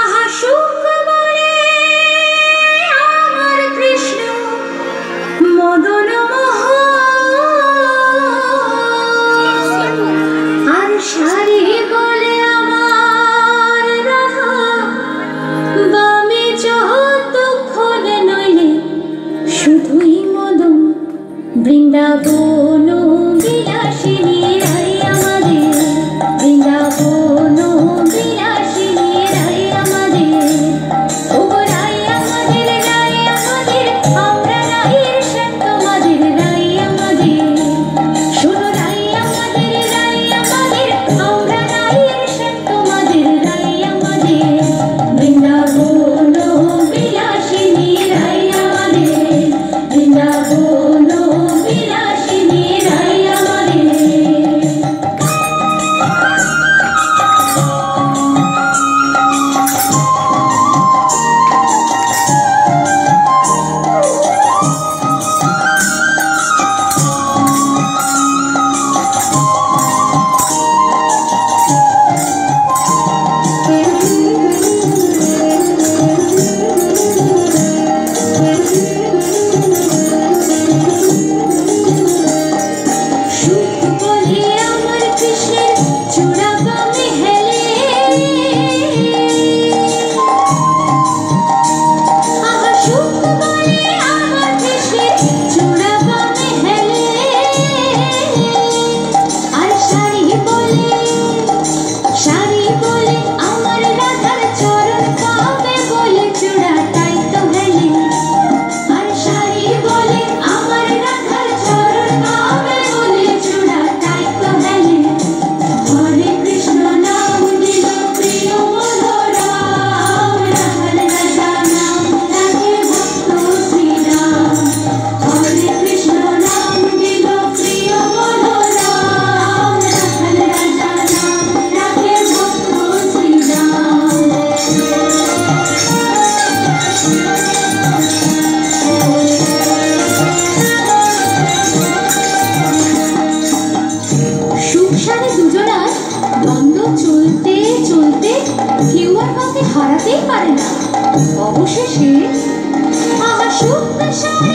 আহা সুখ বলে আমার কৃষ্ণ মদন মোহন, আর শাড়ি বলে আমার রাধা, বামে যতক্ষণ নইলে শুধুই মদন। বৃন্দাবন বিলাসিনী রাই আমাদের, বৃন্দাবন বিলাসিনী রাই আমাদের, ও রাই আমাদের, রাই আমাদের, আমরা রাইয়ের সেন তোমাদের রাই আমাদের। শোনো রাই আমাদের, রাই আমাদের, আমরা রাইয়ের সেন তোমাদের রাই আমাদের। বৃন্দাবন বিলাসিনী রাই আমাদের, বৃন্দাবন বিলাসিনী রাই আমাদের। সুখ বলে আমার কৃষ্ণের চূড়া বামে হেলে, আহা সুখ বলে আমার কৃষ্ণের চূড়া বামে হেলে, আর শাড়ি বলে, শাড়ি বলে আমার রাধার চরণ পাবে বলে চূড়া তাই তো হেলে, আর শাড়ি বলে আমার রাধার চরণ পাবে বলে চূড়া তাই তো হেলে। হরে কৃষ্ণ নাম দিল প্রিয় মনোরাম, রাধার রাজা নাম রাখে ভক্ত শ্রীরাম। হরে কৃষ্ণ নাম দিল প্রিয় মনোরাম, রাধার রাজা নাম রাখে ভক্ত শ্রীরাম। সুখসারে দুজনার দ্বন্দ্ব চলতে চলতে কেউ আর কাউকে হারাতেই পারে না। অবশেষে আহা সুখ সারে